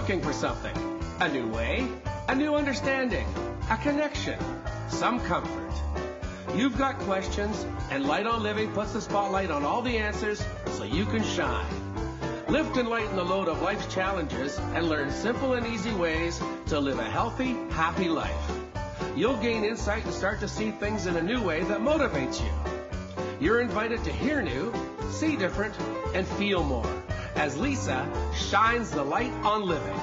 looking for something. A new way, a new understanding, a connection, some comfort. You've got questions, and Light on Living puts the spotlight on all the answers so you can shine. Lift and lighten the load of life's challenges and learn simple and easy ways to live a healthy, happy life. You'll gain insight and start to see things in a new way that motivates you. You're invited to hear new, see different, and feel more as Lisa shines the light on living.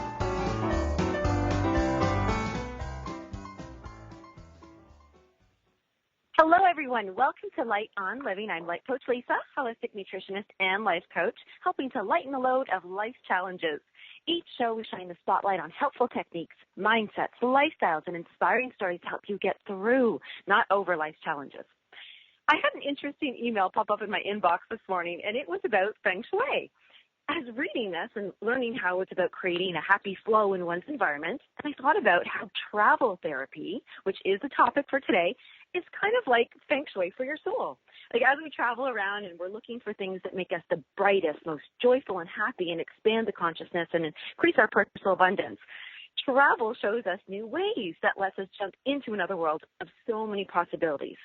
Hello, everyone. Welcome to Light on Living. I'm Life Coach Lisa, holistic nutritionist and life coach, helping to lighten the load of life's challenges. Each show, we shine the spotlight on helpful techniques, mindsets, lifestyles, and inspiring stories to help you get through, not over life's challenges. I had an interesting email pop up in my inbox this morning, and it was about feng shui. I was reading this and learning how it's about creating a happy flow in one's environment, and I thought about how travel therapy, which is the topic for today, is kind of like feng shui for your soul. Like as we travel around and we're looking for things that make us the brightest, most joyful and happy and expand the consciousness and increase our personal abundance, travel shows us new ways that lets us jump into another world of so many possibilities.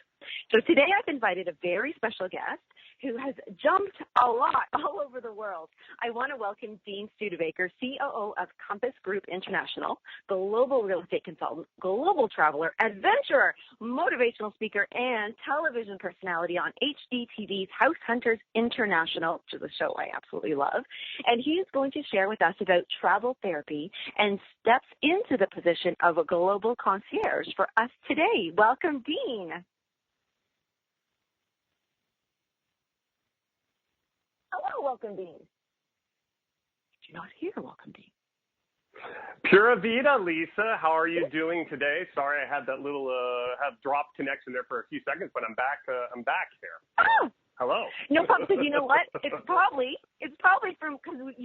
So today I've invited a very special guest who has jumped a lot all over the world. I want to welcome Dean Studebaker, COO of Compass Group International, global real estate consultant, global traveler, adventurer, motivational speaker, and television personality on HGTV's House Hunters International, which is a show I absolutely love. And he is going to share with us about travel therapy and steps into the position of a global concierge for us today. Welcome, Dean. Hello, welcome, Dean. You're not here, welcome, Dean. Pura vida, Lisa. How are you doing today? Sorry, I had that little have dropped connection there for a few seconds, but I'm back. I'm back here. Oh, hello. No problem. Because you know what? It's probably from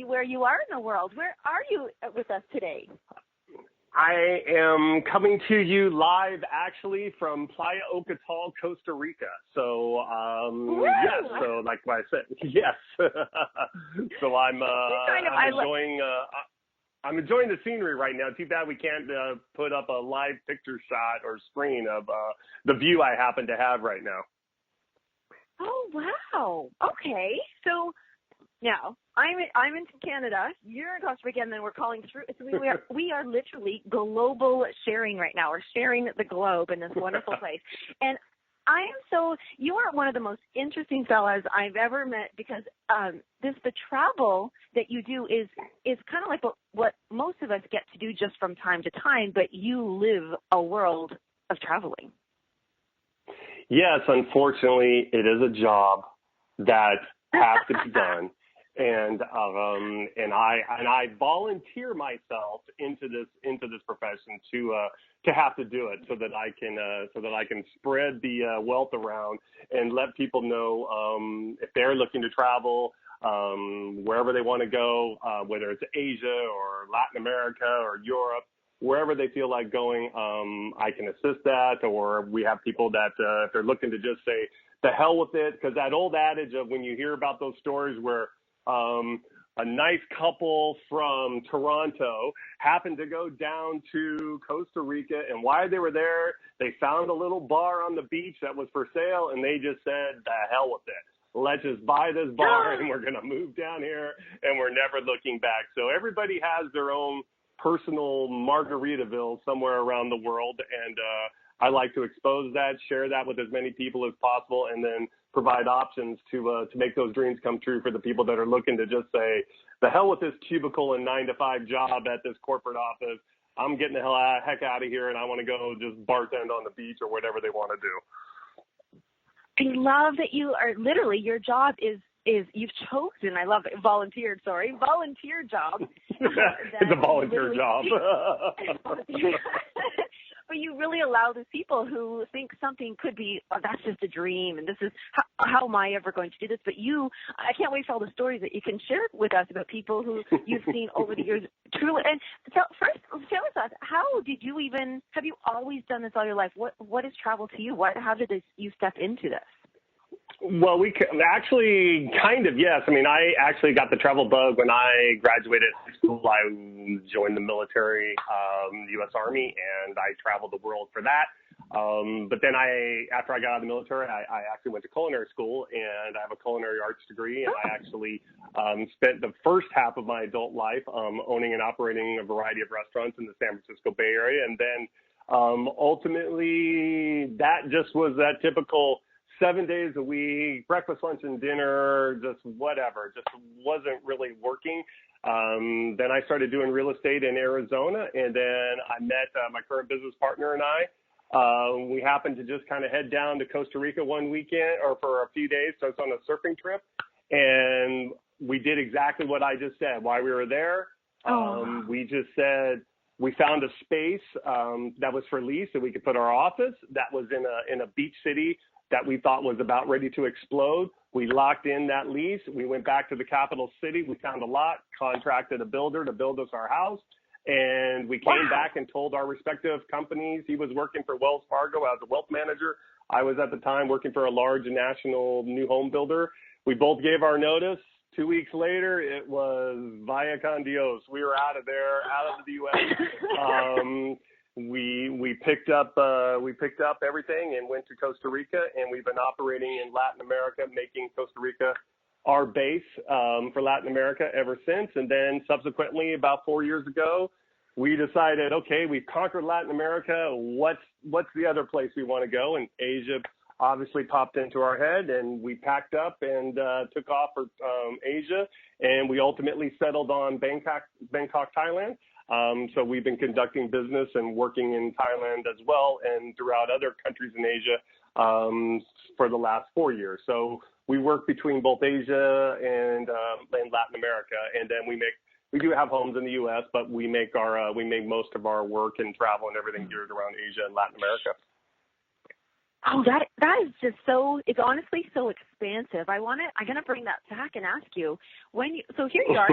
where you are in the world. Where are you with us today? I am coming to you live, actually, from Playa Ocotal, Costa Rica. So, yes. So, like I said, yes. So I'm enjoying. I'm enjoying the scenery right now. Too bad we can't put up a live picture shot or screen of the view I happen to have right now. Oh wow! Okay, so now I'm in Canada. You're in Costa Rica, and then we're calling through. So we are literally global sharing right now. We're sharing the globe in this wonderful place, and you are one of the most interesting fellas I've ever met because the travel that you do is kind of like what most of us get to do just from time to time, but you live a world of traveling. Yes, unfortunately, it is a job that has to be done, and I volunteer myself into this profession to have to do it so that I can spread the wealth around and let people know if they're looking to travel wherever they want to go, whether it's Asia or Latin America or Europe. Wherever they feel like going, I can assist that, or we have people that if they're looking to just say, the hell with it, because that old adage of when you hear about those stories where a nice couple from Toronto happened to go down to Costa Rica, and while they were there, they found a little bar on the beach that was for sale, and they just said, the hell with it. Let's just buy this bar, and we're going to move down here, and we're never looking back. So everybody has their own personal Margaritaville somewhere around the world, and I like to expose that, share that with as many people as possible, and then provide options to make those dreams come true for the people that are looking to just say, the hell with this cubicle and 9-to-5 job at this corporate office. I'm getting the heck out of here, and I want to go just bartend on the beach or whatever they want to do. I love that you are literally, your job is you've chosen, I love it, volunteer job. It's a volunteer job. But you really allow these people who think something could be, oh, that's just a dream, and this is, how am I ever going to do this? But I can't wait for all the stories that you can share with us about people who you've seen over the years. Truly, and first, share with us, have you always done this all your life? What is travel to you? How did you step into this? Well, we actually kind of, yes. I mean, I actually got the travel bug when I graduated high school. I joined the military, U.S. Army, and I traveled the world for that. But then after I got out of the military, I actually went to culinary school, and I have a culinary arts degree, and I actually spent the first half of my adult life owning and operating a variety of restaurants in the San Francisco Bay Area. And then ultimately, that just was that typical 7 days a week, breakfast, lunch, and dinner, just whatever, just wasn't really working. Then I started doing real estate in Arizona, and then I met my current business partner and I. We happened to just kind of head down to Costa Rica one weekend or for a few days, so it's on a surfing trip, and we did exactly what I just said. While we were there, we just said, we found a space that was for lease that we could put our office. That was in a beach city that we thought was about ready to explode. We locked in that lease. We went back to the capital city. We found a lot, contracted a builder to build us our house. And we came back and told our respective companies. He was working for Wells Fargo as a wealth manager. I was at the time working for a large national new home builder. We both gave our notice. 2 weeks later, it was via con Dios. We were out of there, out of the U.S. We picked up everything and went to Costa Rica, and we've been operating in Latin America, making Costa Rica our base for Latin America ever since. And then subsequently, about 4 years ago, we decided, okay, we've conquered Latin America. What's the other place we want to go? And Asia obviously popped into our head, and we packed up and took off for Asia, and we ultimately settled on Bangkok, Thailand. So we've been conducting business and working in Thailand as well and throughout other countries in Asia for the last 4 years. So we work between both Asia and Latin America, and then we do have homes in the U.S., but we make most of our work and travel and everything geared around Asia and Latin America. Oh, that is just it's honestly so expansive. I'm going to bring that back and ask you so here you are,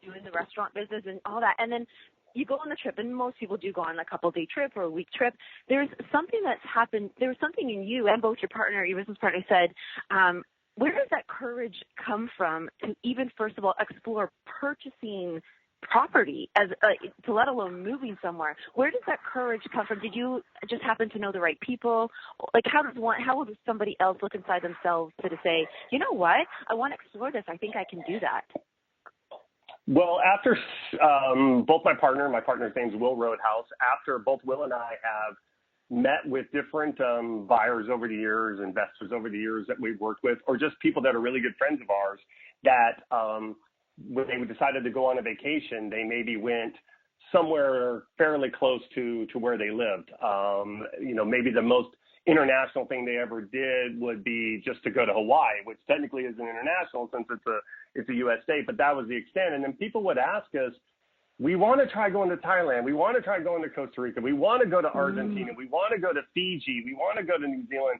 doing the restaurant business and all that. And then you go on the trip, and most people do go on a couple-day trip or a week trip. There's something that's happened. There's something in you and both your business partner said, where does that courage come from to even, first of all, explore purchasing property to let alone moving somewhere? Where does that courage come from? Did you just happen to know the right people? Like, how would somebody else look inside themselves to say, you know what, I want to explore this. I think I can do that. Well, after both my partner's name's Will Roadhouse, after both Will and I have met with different buyers over the years, investors over the years that we've worked with, or just people that are really good friends of ours that when they decided to go on a vacation, they maybe went somewhere fairly close to where they lived. Maybe the most international thing they ever did would be just to go to Hawaii, which technically isn't international since it's a U.S. state, but that was the extent. And then people would ask us, we want to try going to Thailand. We want to try going to Costa Rica. We want to go to Argentina. We want to go to Fiji. We want to go to New Zealand.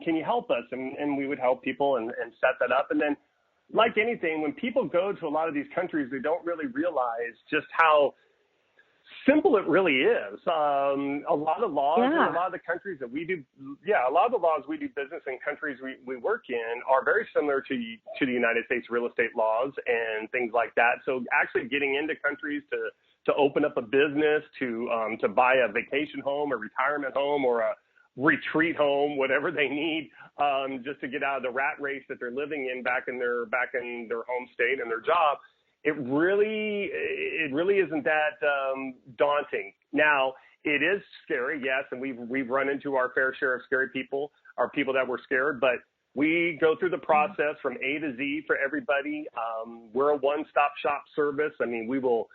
Can you help us? And we would help people and set that up. And then, like anything, when people go to a lot of these countries, they don't really realize just how simple it really is. A lot of laws in a lot of the countries that we do, a lot of the laws we do business in countries we work in are very similar to the United States real estate laws and things like that. So actually getting into countries to open up a business, to buy a vacation home, a retirement home, or a retreat home, whatever they need, just to get out of the rat race that they're living in back in their home state and their job. It really isn't that daunting. Now, it is scary, yes, and we've run into our fair share of scary people, or people that were scared, but we go through the process from A to Z for everybody. We're a one-stop shop service. I mean, we will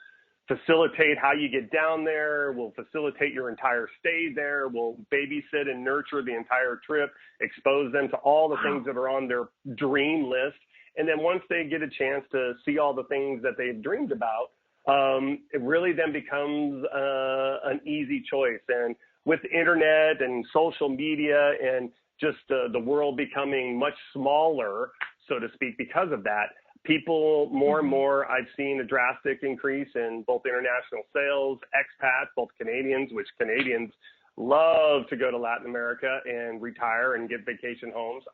facilitate how you get down there. We'll facilitate your entire stay there. We'll babysit and nurture the entire trip, expose them to all the things that are on their dream list. And then once they get a chance to see all the things that they've dreamed about, it really then becomes an easy choice. And with the internet and social media and just the world becoming much smaller, so to speak, because of that, people more and more, I've seen a drastic increase in both international sales, expats, both Canadians, which Canadians love to go to Latin America and retire and get vacation homes.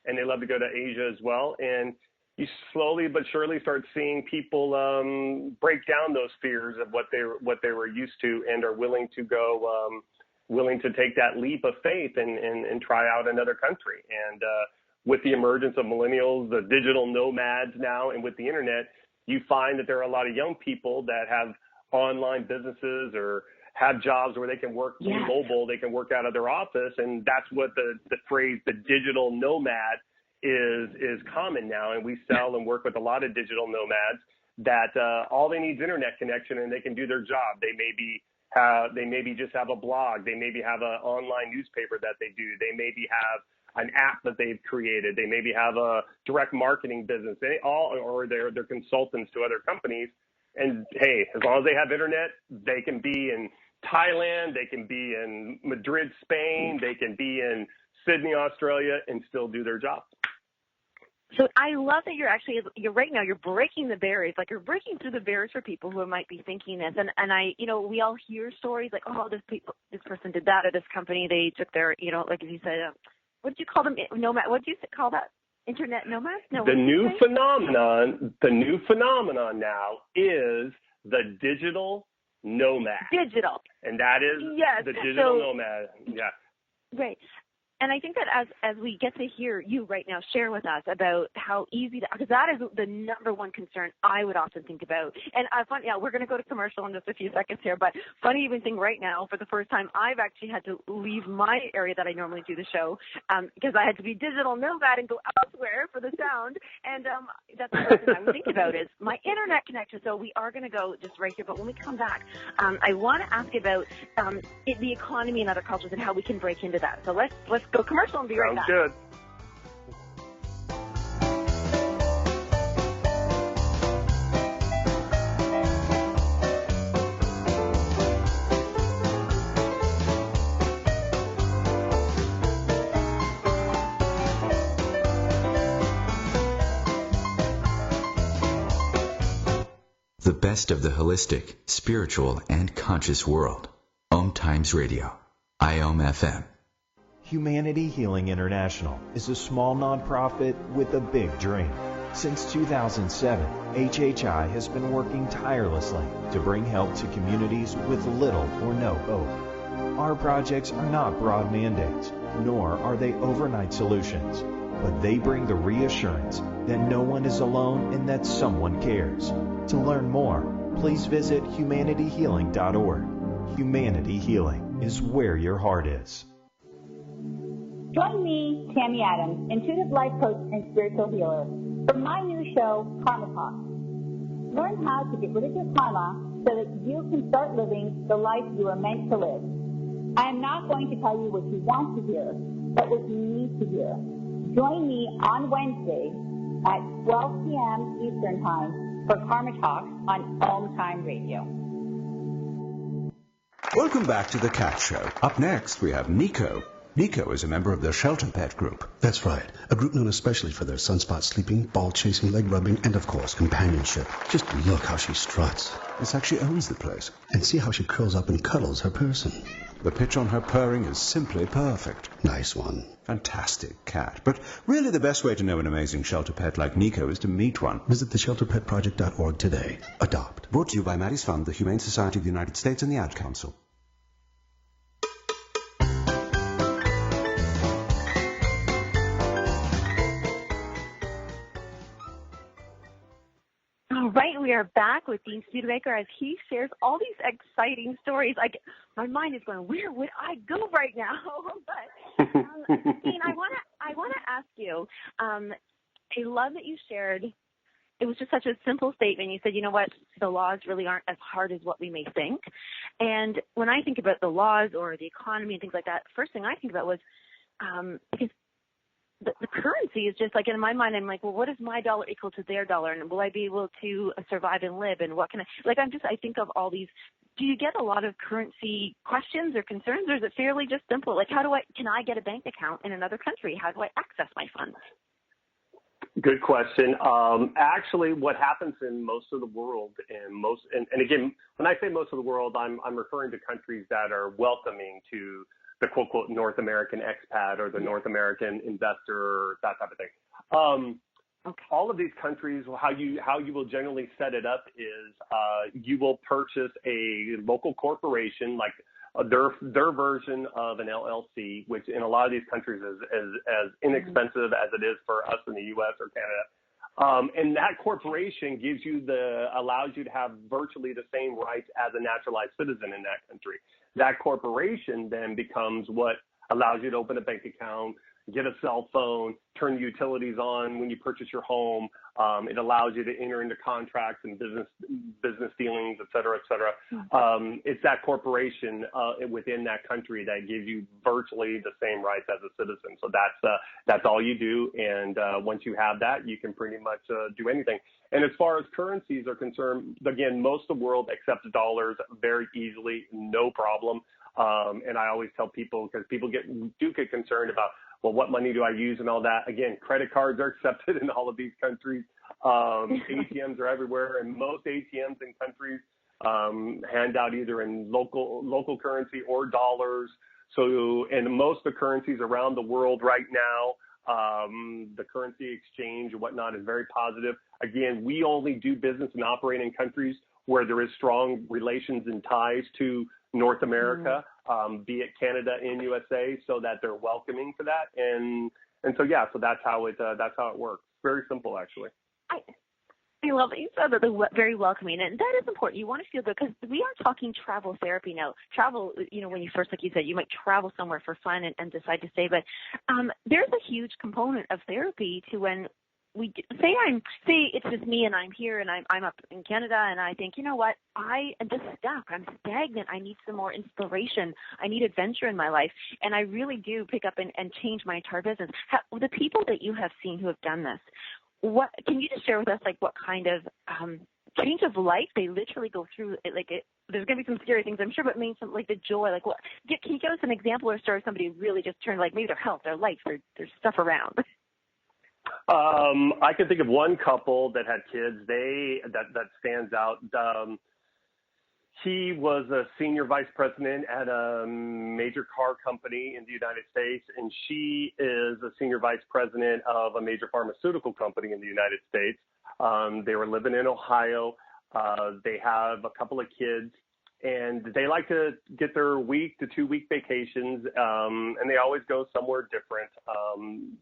And they love to go to Asia as well. And you slowly but surely start seeing people break down those fears of what they were used to and are willing to take that leap of faith and try out another country. And with the emergence of millennials, the digital nomads now, and with the internet, you find that there are a lot of young people that have online businesses or have jobs where they can work mobile, they can work out of their office, and that's what the phrase the digital nomad is common now. And we sell and work with a lot of digital nomads that all they need is internet connection and they can do their job. They maybe just have a blog, they maybe have an online newspaper that they do, they maybe have an app that they've created, they maybe have a direct marketing business, or they're consultants to other companies. And hey, as long as they have internet, they can be in Thailand, they can be in Madrid, Spain, they can be in Sydney, Australia, and still do their job. So I love that you're right now, you're breaking the barriers, like you're breaking through the barriers for people who might be thinking this. And I, we all hear stories like, oh, this person did that at this company. They took their, like you said, what did you call them? Nomad? What did you call that? Internet nomads? No. The new phenomenon now is the digital nomad. Digital. And that is the digital nomad. Yeah. Right. And I think that as we get to hear you right now share with us about how easy because that is the number one concern I would often think about. And we're going to go to commercial in just a few seconds here, but funny even thing right now, for the first time, I've actually had to leave my area that I normally do the show because I had to be digital nomad and go elsewhere for the sound. And that's the first thing I would think about is my internet connection. So we are going to go just right here, but when we come back, I want to ask about the economy and other cultures and how we can break into that. So let's go commercial and be right back. Sounds good. The best of the holistic, spiritual, and conscious world. OMTimes Radio. IOM-FM. Humanity Healing International is a small nonprofit with a big dream. Since 2007, HHI has been working tirelessly to bring help to communities with little or no hope. Our projects are not broad mandates, nor are they overnight solutions, but they bring the reassurance that no one is alone and that someone cares. To learn more, please visit humanityhealing.org. Humanity Healing is where your heart is. Join me, Tammy Adams, intuitive life coach and spiritual healer, for my new show, Karma Talk. Learn how to get rid of your karma so that you can start living the life you are meant to live. I am not going to tell you what you want to hear, but what you need to hear. Join me on Wednesday at 12 p.m. Eastern Time for Karma Talk on OMTimes Radio. Welcome back to The Cat Show. Up next, we have Nico. Nico is a member of the Shelter Pet Group. That's right. A group known especially for their sunspot sleeping, ball chasing, leg rubbing, and of course, companionship. Just look how she struts. It's like she owns the place. And see how she curls up and cuddles her person. The pitch on her purring is simply perfect. Nice one. Fantastic cat. But really the best way to know an amazing shelter pet like Nico is to meet one. Visit theshelterpetproject.org today. Adopt. Brought to you by Maddie's Fund, the Humane Society of the United States, and the Ad Council. All right, we are back with Dean Studebaker as he shares all these exciting stories. My mind is going, where would I go right now? But Dean, I want to ask you. I love that you shared. It was just such a simple statement. You said, you know what, the laws really aren't as hard as what we may think. And when I think about the laws or the economy and things like that, first thing I think about was because the currency is just like, in my mind, I'm like, well, what is my dollar equal to their dollar? And will I be able to survive and live? And what can I think of all these. Do you get a lot of currency questions or concerns, or is it fairly just simple? Like, can I get a bank account in another country? How do I access my funds? Good question. Actually, what happens in most of the world, and again, when I say most of the world, I'm referring to countries that are welcoming to the quote North American expat or the North American investor, or that type of thing. Okay. All of these countries, how you will generally set it up is you will purchase a local corporation, like their version of an LLC, which in a lot of these countries is as inexpensive as it is for us in the U.S. or Canada. And that corporation allows you to have virtually the same rights as a naturalized citizen in that country. That corporation then becomes what allows you to open a bank account, get a cell phone, turn utilities on when you purchase your home. It allows you to enter into contracts and business dealings, et cetera, et cetera. It's that corporation within that country that gives you virtually the same rights as a citizen. So that's all you do. And once you have that, you can pretty much do anything. And as far as currencies are concerned, again, most of the world accepts dollars very easily, no problem. And I always tell people, because people do get concerned about, well, what money do I use and all that? Again, credit cards are accepted in all of these countries. ATMs are everywhere, and most ATMs in countries hand out either in local currency or dollars. So, and most of the currencies around the world right now, the currency exchange and whatnot is very positive. Again, we only do business and operate in countries where there is strong relations and ties to North America, be it Canada and USA, so that they're welcoming for that. And so, yeah, so that's how it works. Very simple, actually. I love that you said that they're very welcoming, and that is important. You want to feel good, because we are talking travel therapy now. Travel, when you first, like you said, you might travel somewhere for fun and decide to stay, but there's a huge component of therapy to when we say it's just me and I'm here and I'm up in Canada and I think, you know what, I am just stuck. I'm stagnant. I need some more inspiration. I need adventure in my life. And I really do pick up and change my entire business. The people that you have seen who have done this, what can you just share with us, like what kind of change of life they literally go through? There's going to be some scary things, I'm sure, but maybe some, like the joy. Like, what? Can you give us an example or story of somebody who really just turned, like maybe their health, their life, their stuff around? I can think of one couple that had kids. That stands out. He was a senior vice president at a major car company in the United States, and she is a senior vice president of a major pharmaceutical company in the United States. They were living in Ohio. They have a couple of kids, and they like to get their week to 2 week vacations, and they always go somewhere different,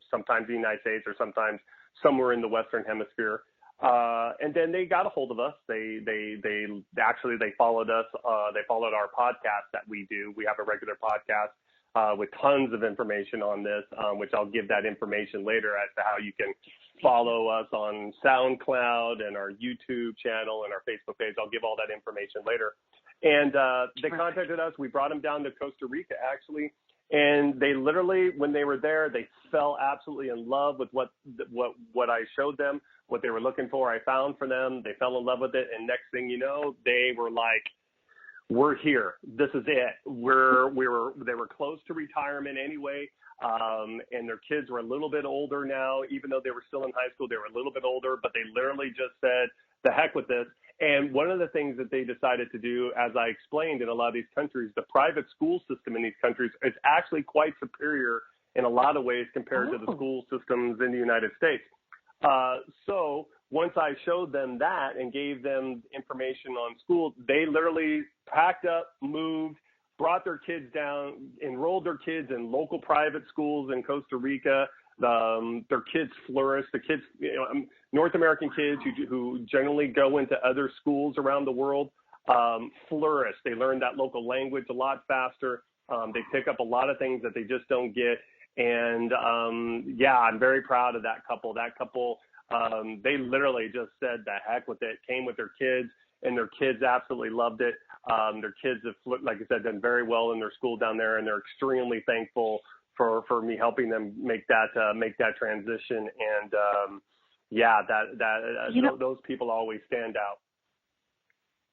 sometimes the United States or sometimes somewhere in the Western Hemisphere. And then they got a hold of us. They followed us. They followed our podcast that we do. We have a regular podcast with tons of information on this, which I'll give that information later as to how you can follow us on SoundCloud and our YouTube channel and our Facebook page. I'll give all that information later. And they contacted us. We brought them down to Costa Rica, actually. And they literally, when they were there, they fell absolutely in love with what I showed them, what they were looking for. I found for them. They fell in love with it. And next thing you know, they were like, we're here. This is it. They were close to retirement anyway. And their kids were a little bit older now, even though they were still in high school, they were a little bit older, but they literally just said, the heck with this. And one of the things that they decided to do, as I explained, in a lot of these countries, the private school system in these countries is actually quite superior in a lot of ways compared to the school systems in the United States. So once I showed them that and gave them information on school, they literally packed up, moved, brought their kids down, enrolled their kids in local private schools in Costa Rica. Their kids flourished. The kids, North American kids who generally go into other schools around the world, flourished. They learn that local language a lot faster. They pick up a lot of things that they just don't get. And I'm very proud of that couple. That couple, they literally just said the heck with it, came with their kids, and their kids absolutely loved it. Their kids have, like I said, done very well in their school down there, and they're extremely thankful for me helping them make that transition. And those people always stand out.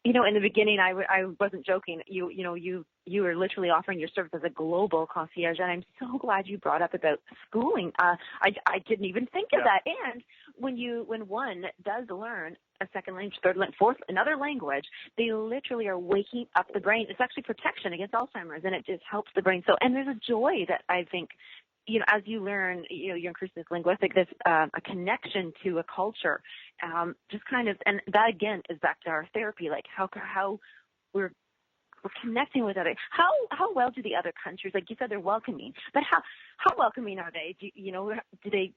In the beginning, I wasn't joking. You were literally offering your service as a global concierge, and I'm so glad you brought up about schooling. I didn't even think of that. And when one does learn a second language, third language, fourth, another language, they literally are waking up the brain. It's actually protection against Alzheimer's, and it just helps the brain. So, and there's a joy that I think, as you learn, you're increasing this linguistic, this a connection to a culture, just kind of, and that again is back to our therapy, like how we're connecting with others. How well do the other countries, like you said, they're welcoming, but how welcoming are they? Do they?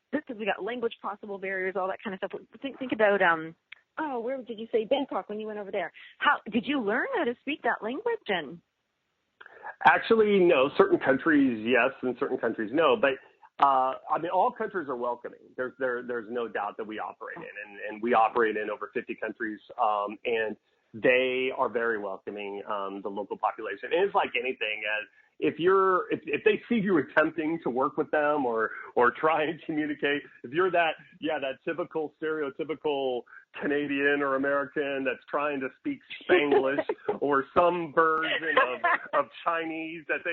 Because we got language possible barriers, all that kind of stuff. Think about where did you say Bangkok when you went over there? How did you learn how to speak that language? And actually, no. Certain countries, yes, and certain countries, no. But all countries are welcoming. There's no doubt that we operate in, and we operate in over 50 countries, and they are very welcoming, the local population. And it's like anything, if they see you attempting to work with them or try and communicate, if you're that typical stereotypical Canadian or American that's trying to speak Spanglish or some version of Chinese that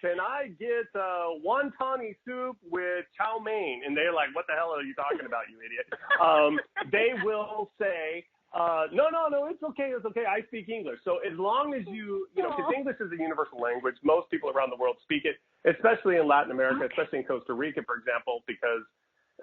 can I get wonton soup with chow mein? And they're like, what the hell are you talking about, you idiot? They will say, no, it's okay. I speak English. So as long as because English is a universal language, most people around the world speak it, especially in Latin America, especially in Costa Rica, for example, because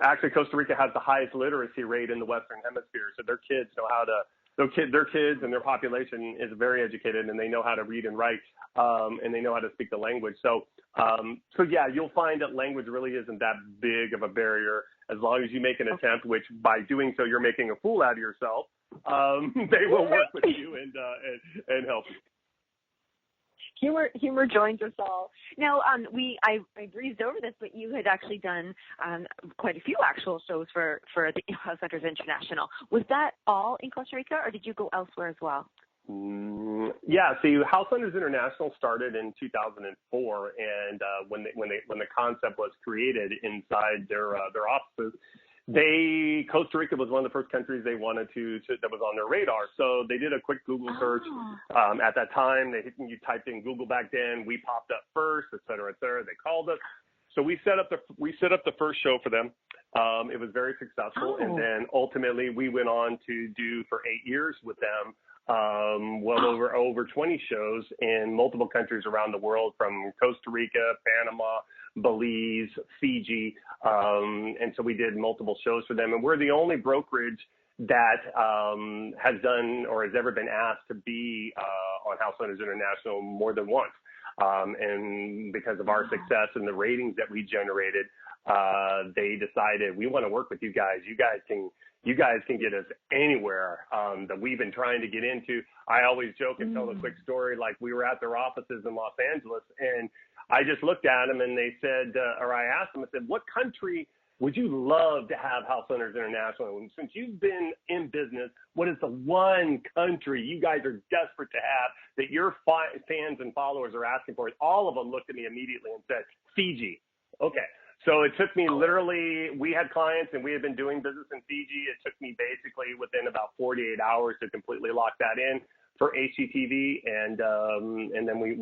actually Costa Rica has the highest literacy rate in the Western Hemisphere. So their kids know how to, their kids and their population is very educated, and they know how to read and write, and they know how to speak the language. So yeah, you'll find that language really isn't that big of a barrier as long as you make an attempt, which by doing so, you're making a fool out of yourself. They will work with you and help you. Humor joins us all. Now, I breezed over this, but you had actually done quite a few actual shows for the House Hunters International. Was that all in Costa Rica, or did you go elsewhere as well? Yeah, see, House Hunters International started in 2004, and when the concept was created inside their offices, Costa Rica was one of the first countries they wanted to that was on their radar. So they did a quick Google search. At that time, you typed in Google back then. We popped up first, et cetera, et cetera. They called us. So we set up the first show for them. It was very successful, and then ultimately we went on to do for 8 years with them. Over 20 shows in multiple countries around the world, from Costa Rica, Panama, Belize, Fiji, and so we did multiple shows for them. And we're the only brokerage that has done or has ever been asked to be on House Hunters International more than once. And because of our success and the ratings that we generated, they decided, we want to work with you guys. You guys can get us anywhere that we've been trying to get into. I always joke and tell a quick story, like we were at their offices in Los Angeles, and I just looked at them and they said, or I asked them, I said, what country would you love to have House Hunters International? And since you've been in business, what is the one country you guys are desperate to have that your fans and followers are asking for? All of them looked at me immediately and said, Fiji. Okay. So it took me literally, we had clients and we had been doing business in Fiji. It took me basically within about 48 hours to completely lock that in for HGTV. And then we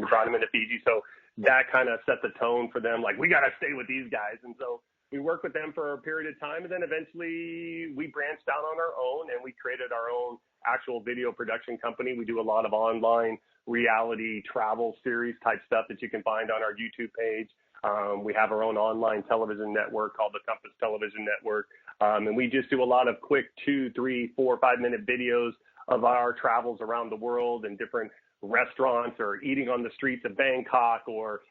brought them into Fiji. So that kind of set the tone for them. Like, we got to stay with these guys. And so we worked with them for a period of time. And then eventually we branched out on our own and we created our own actual video production company. We do a lot of online reality travel series type stuff that you can find on our YouTube page. We have our own online television network called the Compass Television Network. And we just do a lot of quick 2, 3, 4, 5 minute videos of our travels around the world and different restaurants, or eating on the streets of Bangkok, or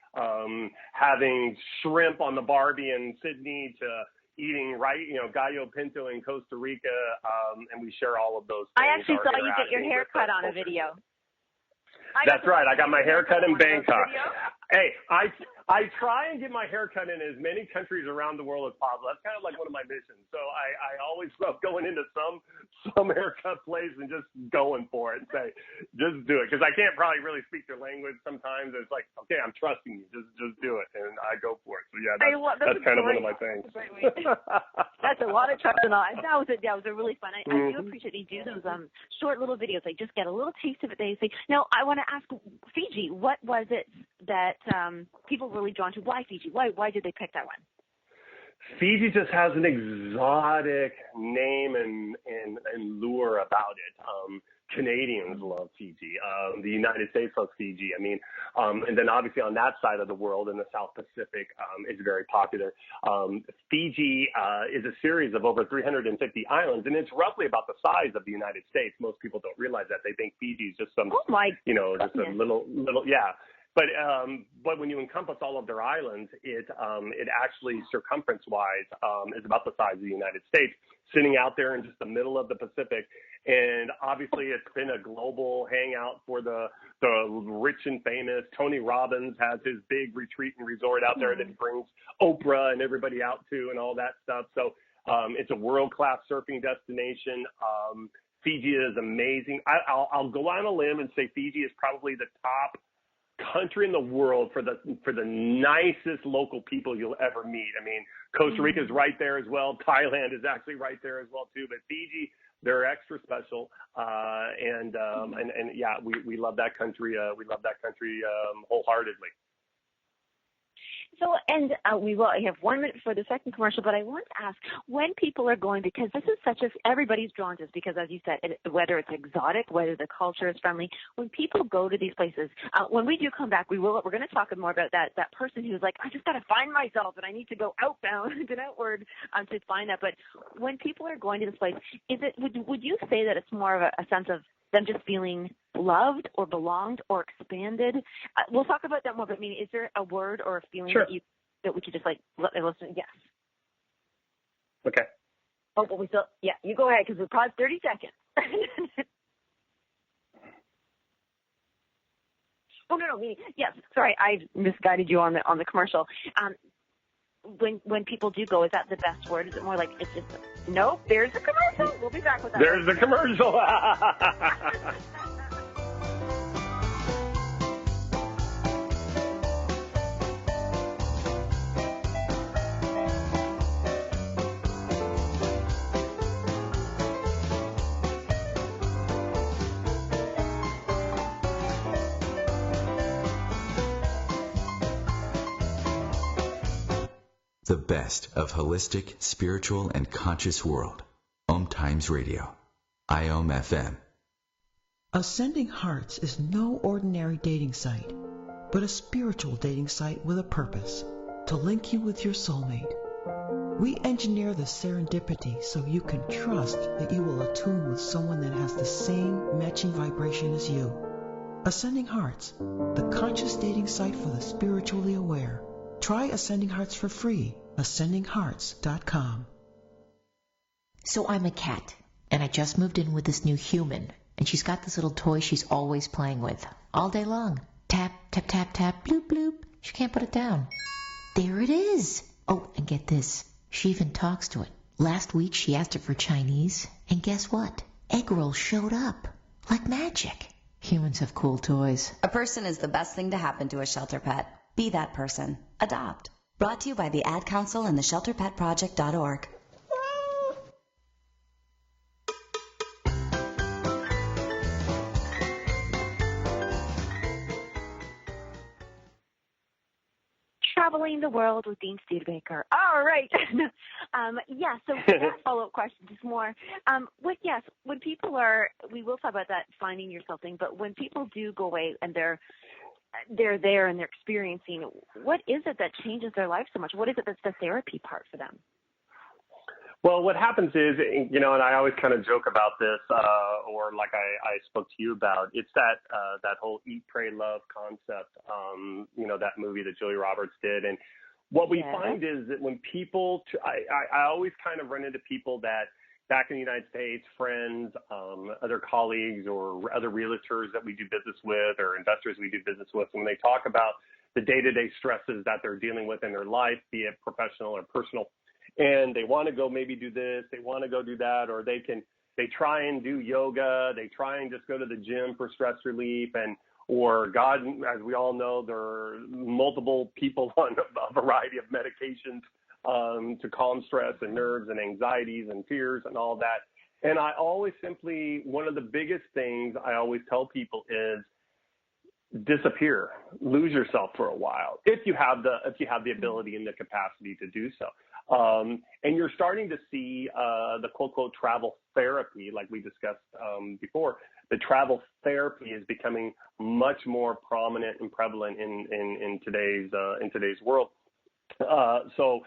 having shrimp on the Barbie in Sydney, to eating gallo pinto in Costa Rica. And we share all of those things. I actually saw you get your hair cut on a video. That's right. I got my hair cut in Bangkok. Hey, I try and get my hair cut in as many countries around the world as possible. That's kind of like one of my missions. So I always love going into some haircut place and just going for it and say, just do it. Because I can't probably really speak their language sometimes. It's like, okay, I'm trusting you. Just do it. And I go for it. So yeah, that's kind of one of my things. That's a lot of trust and all. That was a really fun. I do appreciate they do those short little videos. They just get a little taste of it. They say, now I want to ask Fiji, what was it that people really drawn to? Why Fiji? Why did they pick that one? Fiji just has an exotic name and lure about it. Canadians love Fiji. The United States loves Fiji. I mean, and then obviously on that side of the world in the South Pacific, it's very popular. Fiji is a series of over 350 islands, and it's roughly about the size of the United States. Most people don't realize that. They think Fiji is just some, just a little, yeah. But when you encompass all of their islands, it actually circumference-wise is about the size of the United States, sitting out there in just the middle of the Pacific. And obviously, it's been a global hangout for the rich and famous. Tony Robbins has his big retreat and resort out there that he brings Oprah and everybody out to and all that stuff. So it's a world-class surfing destination. Fiji is amazing. I'll go on a limb and say Fiji is probably the top country in the world for the nicest local people you'll ever meet. I mean, Costa Rica is right there as well. Thailand is actually right there as well too. But Fiji, they're extra special. And yeah, we love that country. We love that country wholeheartedly. So, and we will have 1 minute for the second commercial, but I want to ask, when people are going, because this is everybody's drawn to this, because as you said, whether it's exotic, whether the culture is friendly, when people go to these places, when we do come back, we're going to talk more about that person who's like, I just got to find myself and I need to go outbound and outward to find that. But when people are going to this place, would you say that it's more of a sense of them just feeling loved or belonged or expanded? We'll talk about that more, but is there a word or a feeling that we could just listen? Yes. Okay. Oh, but we still, yeah, you go ahead because we paused 30 seconds. Oh, no, yes, sorry, I misguided you on the commercial. When people do go, is that the best word? Is it more like it's just, nope, there's the commercial. We'll be back with that. There's the commercial. The best of holistic, spiritual, and conscious world. OMTimes Radio. IOM FM. Ascending Hearts is no ordinary dating site, but a spiritual dating site with a purpose, to link you with your soulmate. We engineer the serendipity so you can trust that you will attune with someone that has the same matching vibration as you. Ascending Hearts, the conscious dating site for the spiritually aware. Try Ascending Hearts for free. AscendingHearts.com. So I'm a cat, and I just moved in with this new human, and she's got this little toy she's always playing with, all day long. Tap, tap, tap, tap, bloop, bloop. She can't put it down. There it is. Oh, and get this. She even talks to it. Last week she asked it for Chinese, and guess what? Egg rolls showed up. Like magic. Humans have cool toys. A person is the best thing to happen to a shelter pet. Be that person. Adopt. Brought to you by the Ad Council and the ShelterPetProject.org. Traveling the world with Dean Studebaker. All right. So that follow-up question is more, when people are, we will talk about that finding yourself thing, but when people do go away and they're there and they're experiencing, what is it that changes their life so much? What is it that's the therapy part for them? Well, what happens is, and I always kind of joke about this, or like I spoke to you about, it's that whole Eat, Pray, Love concept, that movie that Julia Roberts did. And what we find is that when people, I always kind of run into people that back in the United States, friends, other colleagues or other realtors that we do business with or investors we do business with, when they talk about the day-to-day stresses that they're dealing with in their life, be it professional or personal, and they want to go maybe do this, they want to go do that, or they try and do yoga, they try and just go to the gym for stress relief, or God, as we all know, there are multiple people on a variety of medications to calm stress and nerves and anxieties and fears and all that. And I always one of the biggest things I always tell people is disappear, lose yourself for a while, if you have the ability and the capacity to do so. And you're starting to see the quote travel therapy, like we discussed before. The travel therapy is becoming much more prominent and prevalent in today's world. So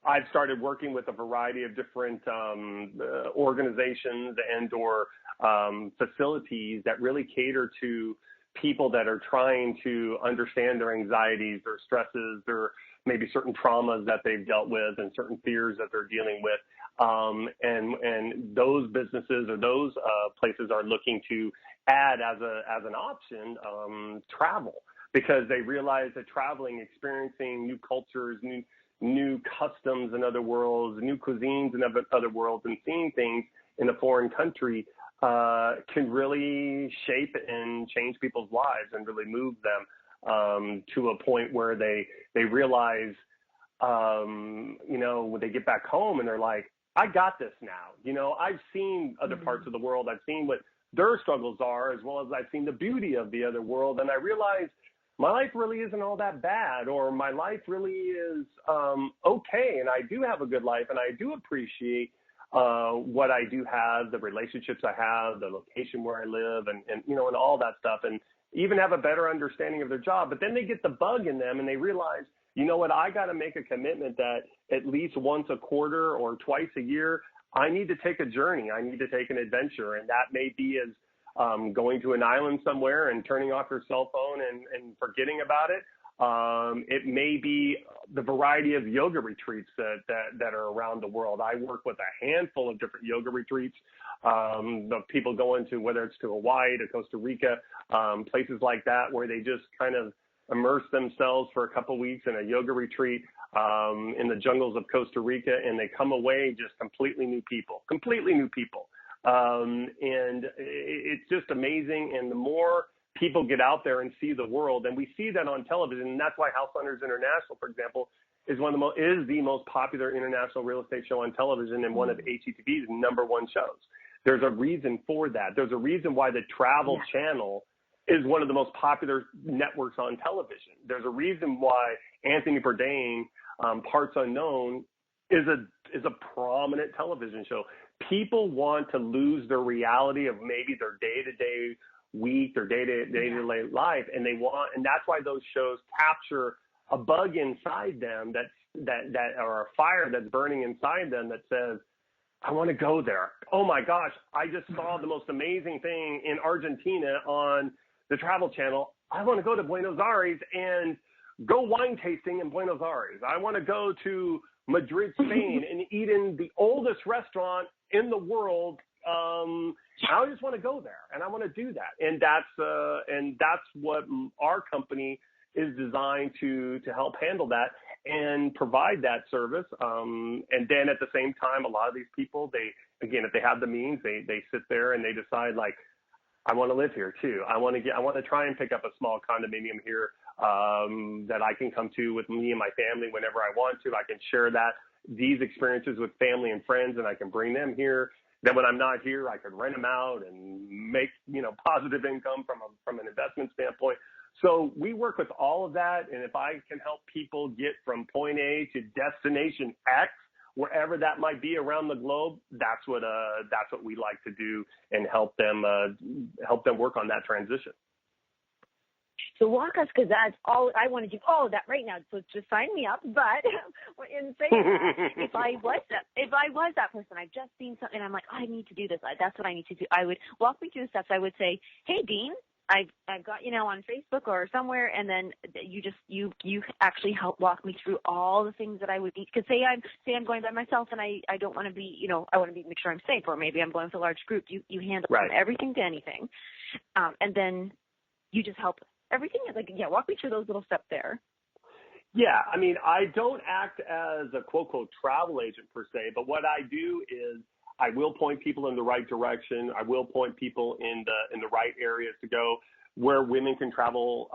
I've started working with a variety of different organizations and/or facilities that really cater to people that are trying to understand their anxieties, their stresses, their maybe certain traumas that they've dealt with and certain fears that they're dealing with. And those businesses or those places are looking to add as an option travel, because they realize that traveling, experiencing new cultures, new customs in other worlds, new cuisines in other worlds, and seeing things in a foreign country can really shape and change people's lives and really move them to a point where they realize, when they get back home and they're like, I got this now. I've seen other parts of the world. I've seen what their struggles are, as well as I've seen the beauty of the other world. And I realize my life really isn't all that bad, or my life really is okay. And I do have a good life, and I do appreciate what I do have, the relationships I have, the location where I live, and all that stuff, and even have a better understanding of their job. But then they get the bug in them and they realize, you know what, I got to make a commitment that at least once a quarter or twice a year, I need to take a journey. I need to take an adventure. And that may be as going to an island somewhere and turning off your cell phone and forgetting about it. It may be the variety of yoga retreats that are around the world. I work with a handful of different yoga retreats. The people go into, whether it's to Hawaii, to Costa Rica, places like that, where they just kind of immerse themselves for a couple weeks in a yoga retreat in the jungles of Costa Rica, and they come away just completely new people. And it's just amazing. And the more people get out there and see the world, and we see that on television, and that's why House Hunters International, for example, is the most popular international real estate show on television and one of HGTV's #1 shows. There's a reason for that. There's a reason why the Travel Channel is one of the most popular networks on television. There's a reason why Anthony Bourdain, Parts Unknown, is a prominent television show. People want to lose their reality of maybe their day-to-day week, their day-to-day life, and that's why those shows capture a bug inside them that or a fire that's burning inside them that says, I want to go there. Oh my gosh, I just saw the most amazing thing in Argentina on the Travel Channel. I want to go to Buenos Aires and go wine tasting in Buenos Aires. I want to go to Madrid, Spain, and eat in the oldest restaurant in the world. I just want to go there, and I want to do that. And that's what our company is designed to help handle that and provide that service. And then at the same time, a lot of these people, if they have the means, they sit there and they decide, like, I want to live here too. I want to try and pick up a small condominium here that I can come to with me and my family whenever I want to. I can share these experiences with family and friends, and I can bring them here. Then when I'm not here, I could rent them out and make positive income from an investment standpoint. So we work with all of that, and if I can help people get from point A to destination X, wherever that might be around the globe, that's what we like to do, and help them work on that transition. So walk us, because that's all I want to do. All of that right now. So just sign me up. But in saying that, if I was that person, I've just seen something, and I'm like, I need to do this. That's what I need to do. I would walk me through the steps. I would say, hey, Dean, I've got on Facebook or somewhere, and then you actually help walk me through all the things that I would need. Because say I'm going by myself, and I don't want to be, I want to make sure I'm safe, or maybe I'm going with a large group. You handle from everything to anything, and then you just help everything. Walk me through those little steps there. Yeah, I mean, I don't act as a quote travel agent per se, but what I do is I will point people in the right direction. I will point people in the right areas to go, where women can travel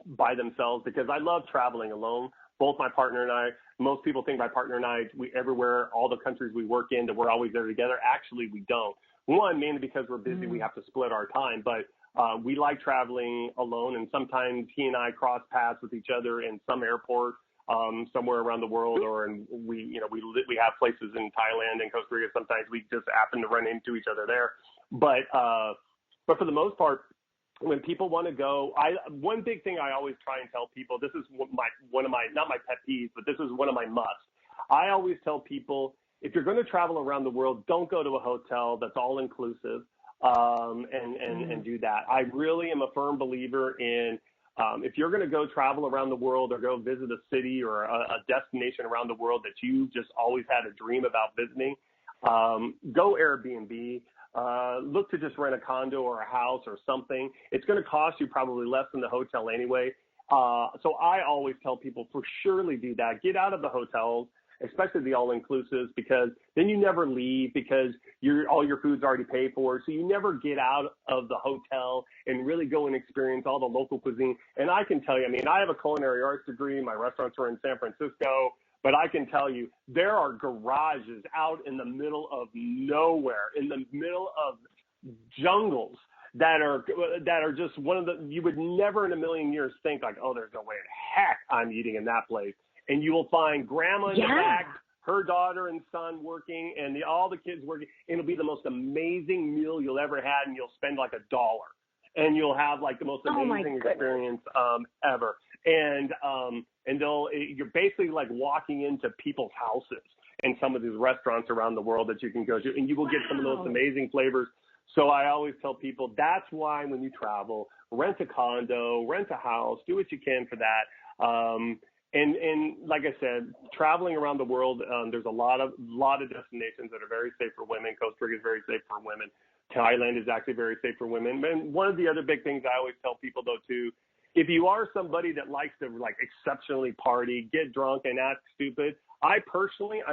by themselves, because I love traveling alone. Both my partner and I, most people think my partner and I, everywhere, all the countries we work in, that we're always there together. Actually, we don't. One, mainly because we're busy, we have to split our time. But We like traveling alone, and sometimes he and I cross paths with each other in some airport somewhere around the world, or we have places in Thailand and Costa Rica. Sometimes we just happen to run into each other there. But for the most part, when people want to go, one big thing I always try and tell people, this is one of my not my pet peeves, but this is one of my musts. I always tell people, if you're going to travel around the world, don't go to a hotel that's all inclusive, and do that. I really am a firm believer in, if you're going to go travel around the world or go visit a city or a destination around the world that you just always had a dream about visiting, go Airbnb. Look to just rent a condo or a house or something. It's going to cost you probably less than the hotel anyway. So I always tell people, for surely do that. Get out of the hotels, especially the all-inclusives, because then you never leave, because all your food's already paid for. So you never get out of the hotel and really go and experience all the local cuisine. And I can tell you, I mean, I have a culinary arts degree. My restaurants are in San Francisco. But I can tell you, there are garages out in the middle of nowhere, in the middle of jungles that are just you would never in a million years think like, oh, there's no way in heck I'm eating in that place. And you will find grandma in the back, her daughter and son working, and all the kids working. It'll be the most amazing meal you'll ever had, and you'll spend like $1. And you'll have like the most amazing experience ever. And you're basically like walking into people's houses and some of these restaurants around the world that you can go to, and you will get some of those amazing flavors. So I always tell people, that's why when you travel, rent a condo, rent a house, do what you can for that. And like I said, traveling around the world, there's a lot of destinations that are very safe for women. Costa Rica is very safe for women. Thailand is actually very safe for women. And one of the other big things I always tell people, though, too, if you are somebody that likes to like exceptionally party, get drunk, and act stupid, I'm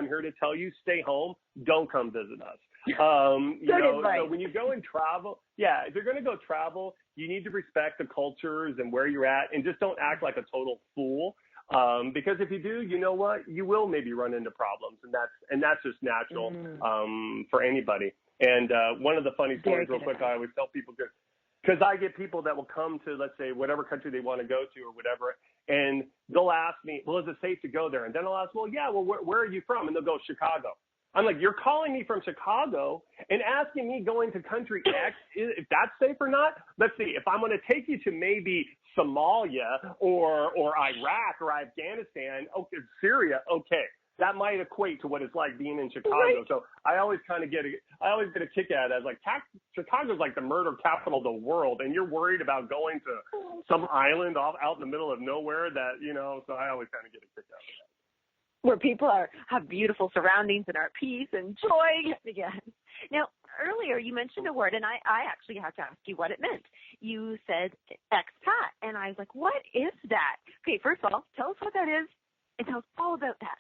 here to tell you, stay home. Don't come visit us. So when you go and travel, if you're going to go travel, you need to respect the cultures and where you're at, and just don't act like a total fool. Because if you do, you know what, you will maybe run into problems, and that's just natural for anybody. And one of the funny stories, real quick, I always tell people, because I get people that will come to, let's say, whatever country they want to go to or whatever, and they'll ask me, well, is it safe to go there? And then I'll ask, well, yeah, well, where are you from? And they'll go, Chicago. I'm like, you're calling me from Chicago and asking me going to country X, if that's safe or not? Let's see, if I'm going to take you to maybe Somalia or Iraq or Afghanistan, okay, Syria, okay. That might equate to what it's like being in Chicago. Right. So I always get a kick out of it. I was like, Chicago's like the murder capital of the world, and you're worried about going to some island out in the middle of nowhere that, so I always kind of get a kick out of that. Where people have beautiful surroundings and are at peace and joy again. Now, earlier you mentioned a word, and I actually have to ask you what it meant. You said expat, and I was like, what is that? Okay, first of all, tell us what that is, and tell us all about that.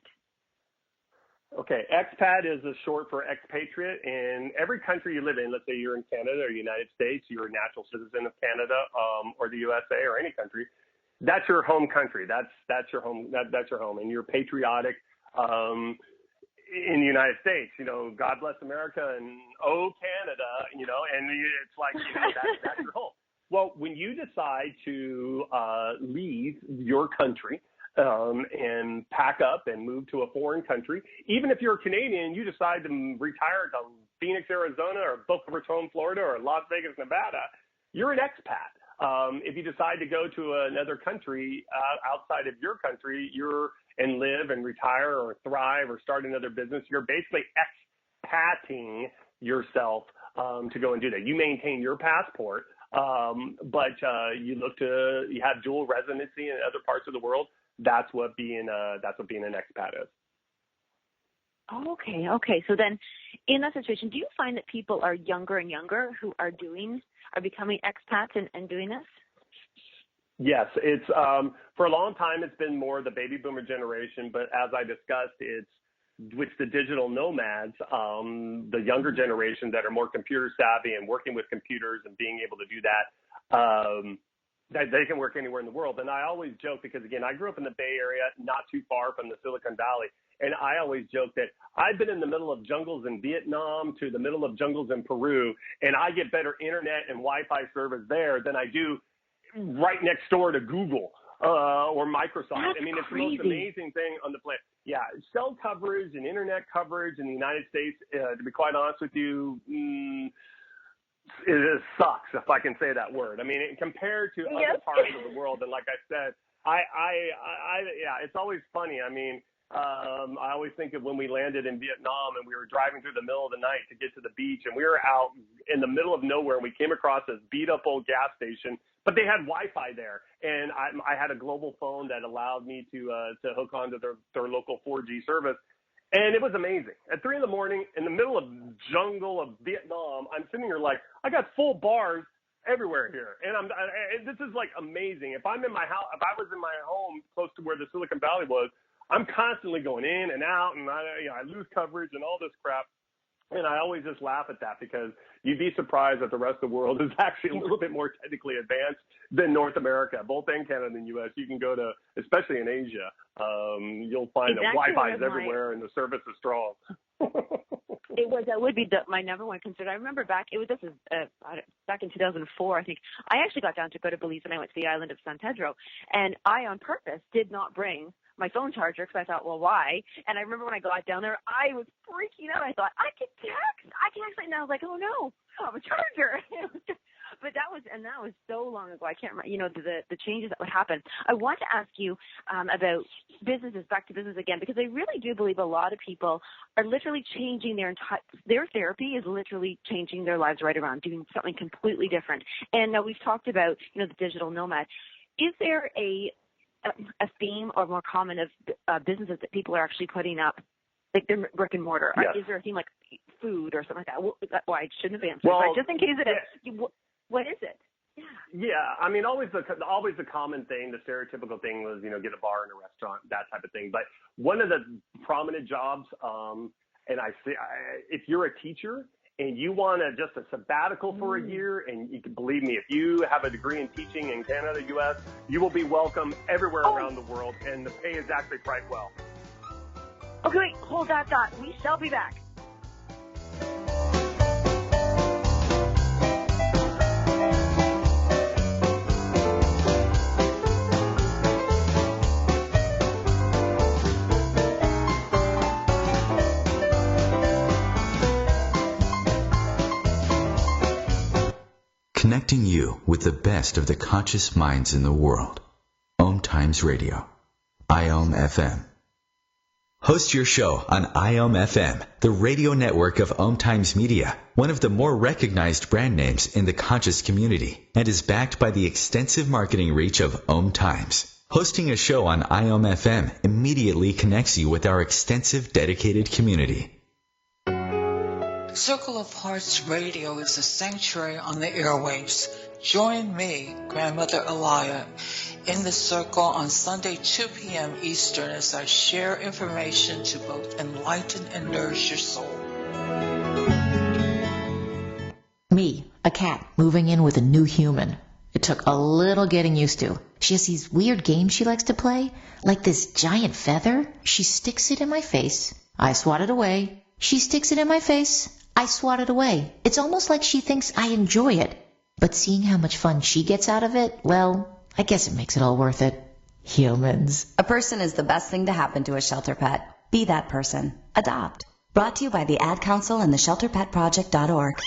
Okay, expat is a short for expatriate. In every country you live in, let's say you're in Canada or United States, you're a natural citizen of Canada or the USA or any country. That's your home country. That's your home. That's your home, and you're patriotic in the United States. God bless America and Canada. And it's like that's your home. Well, when you decide to leave your country and pack up and move to a foreign country, even if you're a Canadian, you decide to retire to Phoenix, Arizona, or Boca Raton, Florida, or Las Vegas, Nevada, you're an expat. If you decide to go to another country outside of your country, and live and retire or thrive or start another business, you're basically expatting yourself to go and do that. You maintain your passport, but you have dual residency in other parts of the world. That's what being an expat is. Okay. So then, in that situation, do you find that people are younger and younger who are becoming expats and doing this? Yes, it's for a long time it's been more the baby boomer generation, but as I discussed, it's the digital nomads, the younger generation that are more computer savvy and working with computers and being able to do that. that they can work anywhere in the world. And I always joke because, again, I grew up in the Bay Area, not too far from the Silicon Valley. And I always joke that I've been in the middle of jungles in Vietnam to the middle of jungles in Peru, and I get better internet and Wi-Fi service there than I do right next door to Google or Microsoft. That's I mean, it's crazy. the most amazing thing on the planet. Yeah, cell coverage and internet coverage in the United States, to be quite honest with you, it sucks, if I can say that word. I mean, compared to other parts of the world, and like I said, yeah, it's always funny. I mean, I always think of when we landed in Vietnam and we were driving through the middle of the night to get to the beach, and we were out in the middle of nowhere, and we came across this beat-up old gas station, but they had Wi-Fi there, and I had a global phone that allowed me to hook onto their local 4G service. And it was amazing. At 3 a.m, in the middle of jungle of Vietnam, I'm sitting here like, I got full bars everywhere here. And this is like amazing. If I'm in my house, if I was in my home close to where the Silicon Valley was, I'm constantly going in and out, and I lose coverage and all this crap. And I always just laugh at that because you'd be surprised that the rest of the world is actually a little bit more technically advanced than North America, both in Canada and the U.S. You can go to, especially in Asia, you'll find that Wi-Fi is everywhere and the service is strong. It would be my number one concern. I remember back in 2004, I think. I actually got down to go to Belize and I went to the island of San Pedro, and I on purpose did not bring my phone charger because I thought, well, why? And I remember when I got down there, I was freaking out. I thought, I can text. I can actually. And I was like, oh no, I have a charger. But that was so long ago. I can't remember, the changes that would happen. I want to ask you about businesses, back to business again, because I really do believe a lot of people are literally changing their therapy is literally changing their lives right around, doing something completely different. And now we've talked about, the digital nomad. Is there a theme or more common of businesses that people are actually putting up, like their brick and mortar? Yes. Is there a theme like food or something like that? Well, I shouldn't have answered, but just in case it is. What is it? Yeah, I mean, always the common thing, the stereotypical thing was, get a bar in a restaurant, that type of thing. But one of the prominent jobs, and if you're a teacher and you want just a sabbatical for a year, and you can believe me, if you have a degree in teaching in Canada, U.S., you will be welcome everywhere around the world, and the pay is actually quite well. Okay, hold that thought. We shall be back. Connecting you with the best of the conscious minds in the world. OMTimes Radio. IOM FM. Host your show on IOM FM, the radio network of OMTimes Media, one of the more recognized brand names in the conscious community, and is backed by the extensive marketing reach of OMTimes. Hosting a show on IOM FM immediately connects you with our extensive dedicated community. Circle of Hearts Radio is a sanctuary on the airwaves. Join me, Grandmother Elia, in the circle on Sunday 2 p.m. Eastern as I share information to both enlighten and nourish your soul. Me, a cat, moving in with a new human. It took a little getting used to. She has these weird games she likes to play, like this giant feather. She sticks it in my face. I swat it away. She sticks it in my face. I swat it away. It's almost like she thinks I enjoy it. But seeing how much fun she gets out of it, well, I guess it makes it all worth it. Humans. A person is the best thing to happen to a shelter pet. Be that person. Adopt. Brought to you by the Ad Council and the ShelterPetProject.org.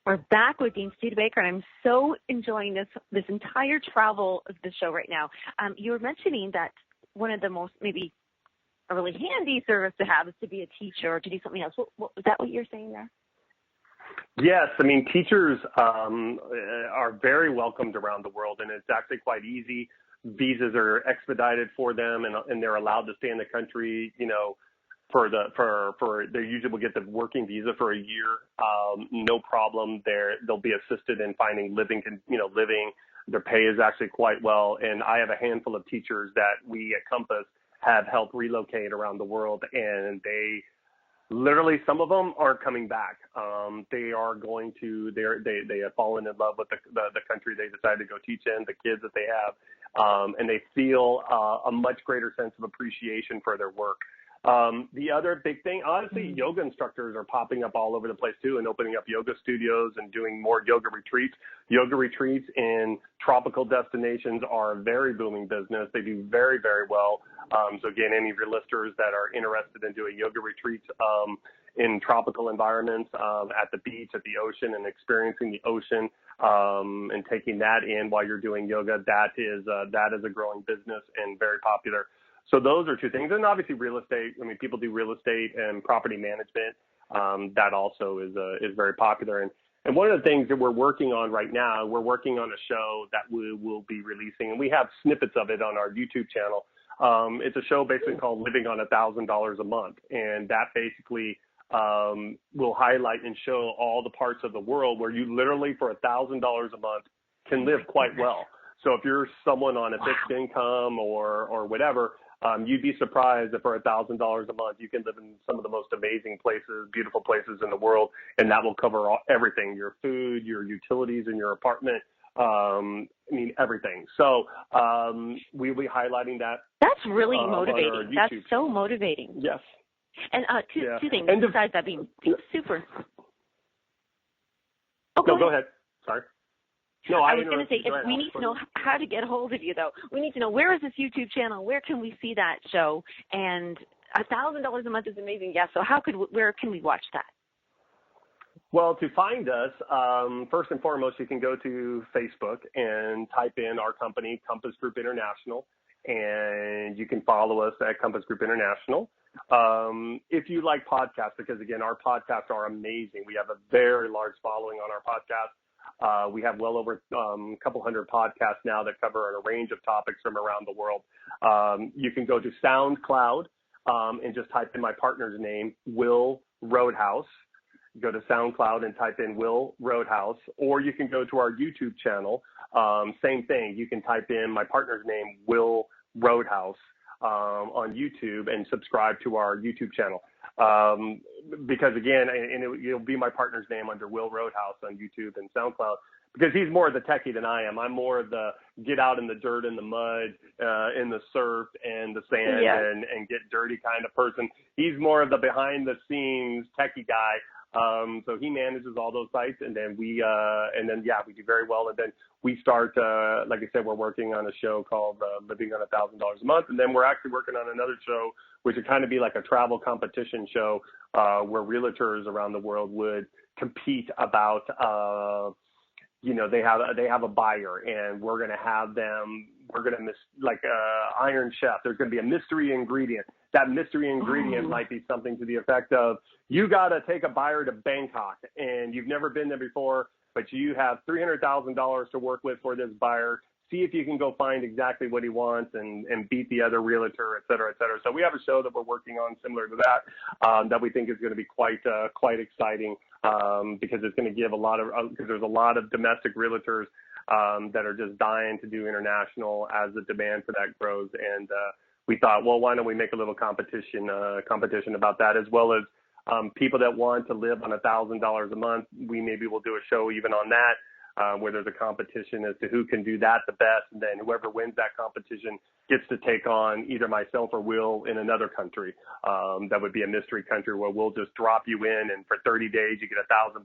We're back with Dean Studebaker, and I'm so enjoying this entire travel of the show right now. You were mentioning that one of the most, maybe a really handy service to have is to be a teacher or to do something else. Was that what you're saying there? Yes, I mean, teachers are very welcomed around the world, and it's actually quite easy. Visas are expedited for them, and they're allowed to stay in the country, they usually will get the working visa for a year, no problem. They'll be assisted in finding living. Their pay is actually quite well, and I have a handful of teachers that we at Compass have helped relocate around the world, and they literally, some of them aren't coming back. They have fallen in love with the country they decided to go teach in, the kids that they have, and they feel a much greater sense of appreciation for their work. The other big thing, honestly, yoga instructors are popping up all over the place too, and opening up yoga studios and doing more yoga retreats. Yoga retreats in tropical destinations are a very booming business. They do very, very well. So again, any of your listeners that are interested in doing yoga retreats in tropical environments, at the beach, at the ocean, and experiencing the ocean, and taking that in while you're doing yoga, that is a growing business and very popular. So those are two things. And obviously real estate. I mean, people do real estate and property management. That also is very popular. And one of the things that we're working on right now, we're working on a show that we will be releasing, and we have snippets of it on our YouTube channel. It's a show basically called Living on $1,000 a Month. And that basically will highlight and show all the parts of the world where you literally for $1,000 a month can live quite well. So if you're someone on a fixed income or whatever, you'd be surprised that for $1,000 a month, you can live in some of the most amazing places, beautiful places in the world, and that will cover everything, your food, your utilities in your apartment, everything. So we'll be highlighing that. That's really motivating. That's so motivating. Yes. And two things besides that being super. Go ahead. Sorry. No, I was going to say, we need to know how to get a hold of you, though. We need to know, where is this YouTube channel? Where can we see that show? And $1,000 a month is amazing. Yeah, so where can we watch that? Well, to find us, first and foremost, you can go to Facebook and type in our company, Compass Group International, and you can follow us at Compass Group International. If you like podcasts, because, again, our podcasts are amazing. We have a very large following on our podcast. We have well over a couple hundred podcasts now that cover a range of topics from around the world. You can go to SoundCloud and just type in my partner's name, Will Roadhouse. Go to SoundCloud and type in Will Roadhouse, or you can go to our YouTube channel. Same thing. You can type in my partner's name, Will Roadhouse, on YouTube and subscribe to our YouTube channel. Because again, it'll be my partner's name under Will Roadhouse on YouTube and SoundCloud, because he's more of the techie than I am. I'm more of the get out in the dirt and the mud, in the surf and the sand and get dirty kind of person. He's more of the behind the scenes techie guy. So he manages all those sites, and then we do very well. And then we start, like I said, we're working on a show called Living on $1,000 a Month. And then we're actually working on another show, which would kind of be like a travel competition show, where realtors around the world would compete about, they have a buyer, and we're going to have them, Iron Chef. There's going to be a mystery ingredient. That mystery ingredient might be something to the effect of, you got to take a buyer to Bangkok, and you've never been there before, but you have $300,000 to work with for this buyer. See if you can go find exactly what he wants and beat the other realtor, et cetera, et cetera. So we have a show that we're working on similar to that, that we think is going to be quite exciting, because it's going to give because there's a lot of domestic realtors that are just dying to do international as the demand for that grows. And we thought, well, why don't we make a little competition about that, as well as people that want to live on $1,000 a month. Maybe we'll do a show even on that, where there's a competition as to who can do that the best, and then whoever wins that competition gets to take on either myself or Will in another country. That would be a mystery country where we'll just drop you in, and for 30 days you get $1,000,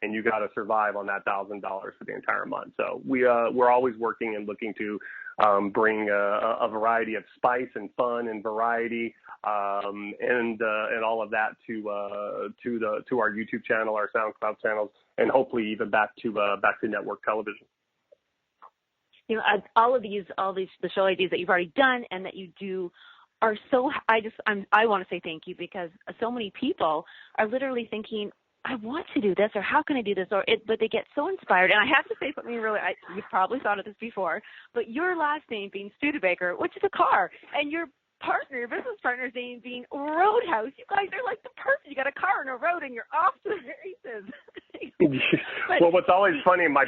and you got to survive on that $1,000 for the entire month. So we're always working and looking to bring a variety of spice and fun and variety, and all of that to our YouTube channel, our SoundCloud channels, and hopefully even back to network television. All these the show ideas that you've already done and that you do are so. I want to say thank you, because so many people are literally thinking, I want to do this, or how can I do this, but they get so inspired. And I have to say something really, you've probably thought of this before, but your last name being Studebaker, which is a car, and your business partner's name being Roadhouse. You guys are like the perfect. You got a car and a road, and you're off to the races. Well, what's always funny, my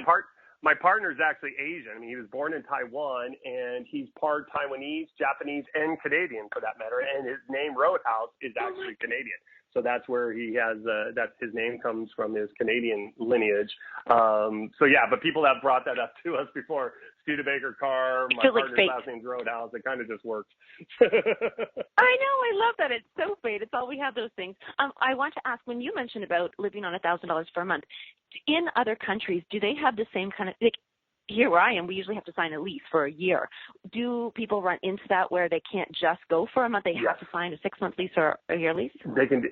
my partner is actually Asian. I mean, he was born in Taiwan, and he's part Taiwanese, Japanese, and Canadian for that matter. And his name Roadhouse is actually Canadian. So that's where he has, that's his name comes from, his Canadian lineage. So yeah, but people have brought that up to us before. Studebaker car, my partner's last name's Roadhouse. It kind of just worked. I know. I love that. It's so fate. It's all we have, those things. I want to ask, when you mentioned about living on $1,000 per month, in other countries, do they have the same kind of, like, here where I am, we usually have to sign a lease for a year. Do people run into that where they can't just go for a month? They have to sign a 6-month lease or a year lease? They can do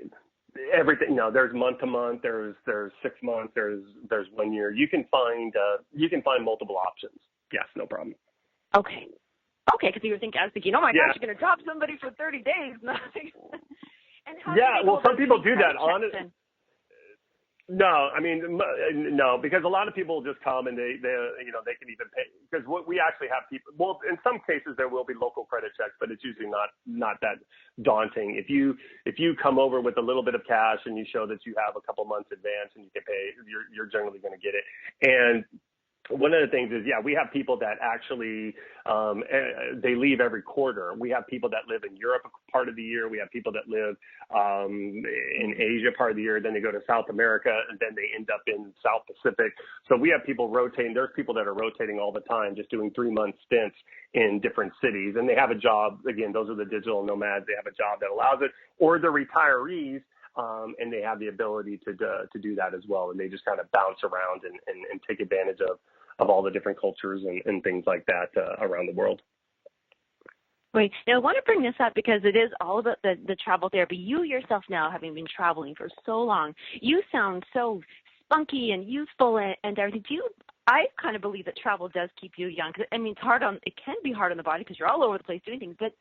everything. No, there's month to month. There's 6 months. There's 1 year. You can find multiple options. Yes, no problem. Okay, because I was thinking, oh my gosh, you're going to drop somebody for 30 days. And how well, some people do that. No, I mean, no, because a lot of people just come and they can even pay, because we actually have people, well, in some cases there will be local credit checks, but it's usually not that daunting. If you come over with a little bit of cash and you show that you have a couple months advance and you can pay, you're generally going to get it. And one of the things is, we have people that actually, they leave every quarter. We have people that live in Europe part of the year. We have people that live in Asia part of the year. Then they go to South America, and then they end up in South Pacific. So we have people rotating. There's people that are rotating all the time, just doing 3-month stints in different cities. And they have a job. Again, those are the digital nomads. They have a job that allows it. Or the retirees. And they have the ability to do that as well. And they just kind of bounce around and take advantage of all the different cultures and things like that around the world. Wait, now I want to bring this up because it is all about the travel therapy. You yourself now, having been traveling for so long, you sound so spunky and youthful and everything. I kind of believe that travel does keep you young. I mean, it can be hard on the body because you're all over the place doing things, but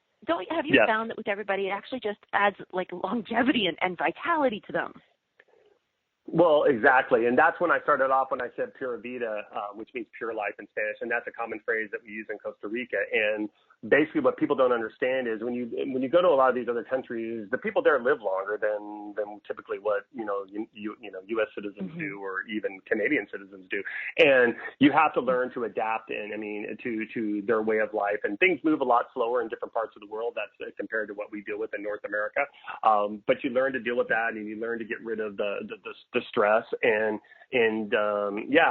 have you found that with everybody, it actually just adds like longevity and vitality to them? Well, exactly. And that's when I started off when I said Pura Vida, which means pure life in Spanish. And that's a common phrase that we use in Costa Rica. And basically what people don't understand is when you go to a lot of these other countries, the people there live longer than typically what, U.S. citizens do or even Canadian citizens do. And you have to learn to adapt to their way of life. And things move a lot slower in different parts of the world. That's compared to what we deal with in North America. But you learn to deal with that, and you learn to get rid of the stress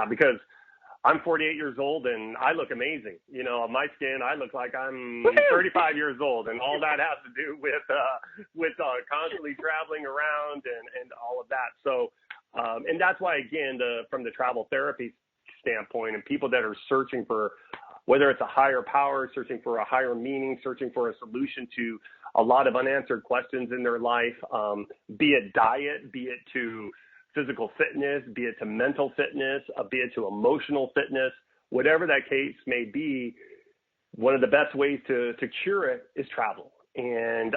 because I'm 48 years old and I look amazing. On my skin, I look like I'm 35 years old, and all that has to do with constantly traveling around and all of that. So, and that's why, again, from the travel therapy standpoint, and people that are searching for, whether it's a higher power, searching for a higher meaning, searching for a solution to a lot of unanswered questions in their life, be it diet, be it to physical fitness, be it to mental fitness, be it to emotional fitness, whatever that case may be, one of the best ways to cure it is travel. And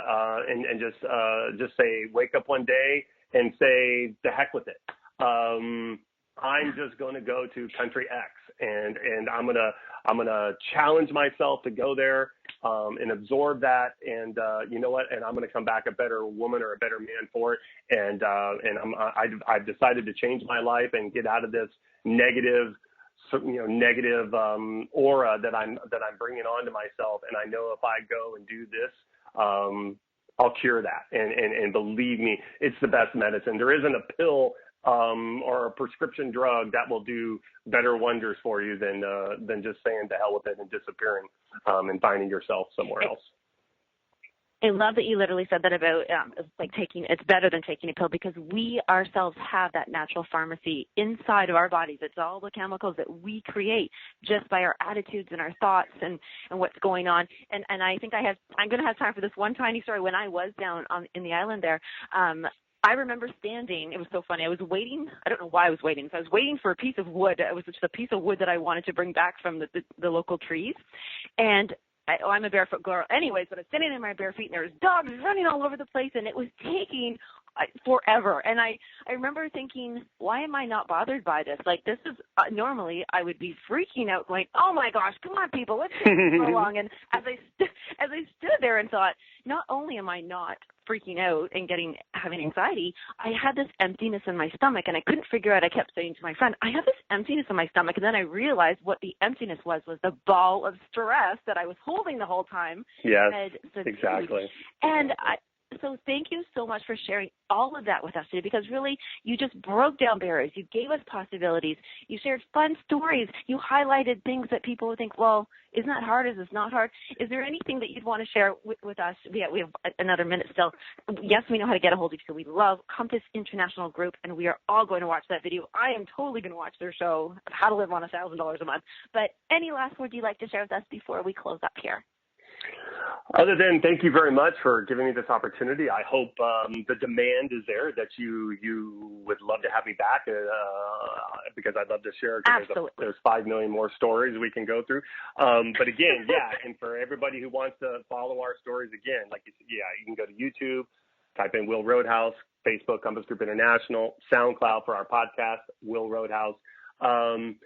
just say, wake up one day and say, the heck with it. I'm just going to go to country X and I'm going to challenge myself to go there and absorb that. And you know what? And I'm going to come back a better woman or a better man for it. And I've decided to change my life and get out of this negative aura that I'm bringing onto myself. And I know if I go and do this, I'll cure that. And believe me, it's the best medicine. There isn't a pill or a prescription drug that will do better wonders for you than just saying to hell with it and disappearing and finding yourself somewhere else. I love that you literally said that about it's better than taking a pill, because we ourselves have that natural pharmacy inside of our bodies. It's all the chemicals that we create just by our attitudes and our thoughts and what's going on. And I think I'm going to have time for this one tiny story. When I was down in the island there, I remember standing. It was so funny. I was waiting. I don't know why I was waiting. So I was waiting for a piece of wood. It was just a piece of wood that I wanted to bring back from the local trees. And I'm a barefoot girl anyways, but I was standing in my bare feet, and there was dogs running all over the place, and it was taking forever. And I remember thinking, why am I not bothered by this? Like, this is normally I would be freaking out, going, oh my gosh, come on, people, let's go along. And as I stood there and thought, not only am I not freaking out and having anxiety, I had this emptiness in my stomach, and I couldn't figure out. I kept saying to my friend, I have this emptiness in my stomach, and then I realized what the emptiness was the ball of stress that I was holding the whole time. Yes, exactly. And so thank you so much for sharing all of that with us today, because really you just broke down barriers. You gave us possibilities. You shared fun stories. You highlighted things that people would think, well, isn't that hard? Is this not hard? Is there anything that you'd want to share with us? We have another minute still. Yes, we know how to get a hold of you. So we love Compass International Group, and we are all going to watch that video. I am totally going to watch their show, How to Live on $1,000 a Month. But any last words you'd like to share with us before we close up here? Other than thank you very much for giving me this opportunity. I hope the demand is there, that you would love to have me back because I'd love to share. There's 5 million more stories we can go through. But again, and for everybody who wants to follow our stories, again, like you said, you can go to YouTube, type in Will Roadhouse, Facebook, Compass Group International, SoundCloud for our podcast, Will Roadhouse. And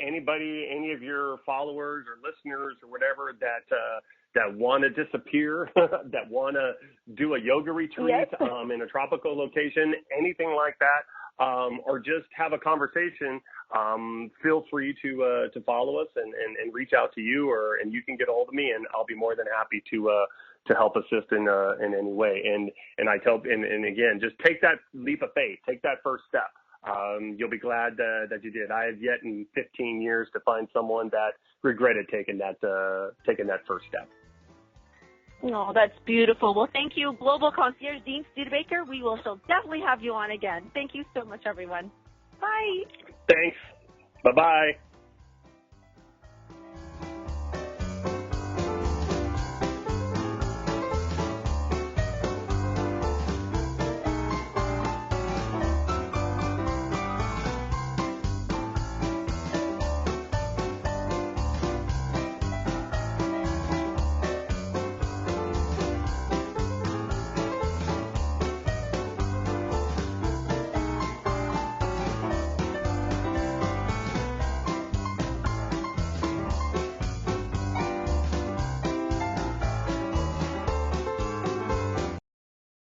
anybody, any of your followers or listeners or whatever that want to disappear, that want to do a yoga retreat in a tropical location, anything like that, or just have a conversation, feel free to follow us and reach out to you, and you can get a hold of me, and I'll be more than happy to help assist in any way. And I tell, and again, just take that leap of faith, take that first step. You'll be glad that you did. I have yet in 15 years to find someone that regretted taking that first step. Oh, that's beautiful. Well, thank you, Global Concierge Dean Studebaker. We will still definitely have you on again. Thank you so much, everyone. Bye. Thanks. Bye-bye.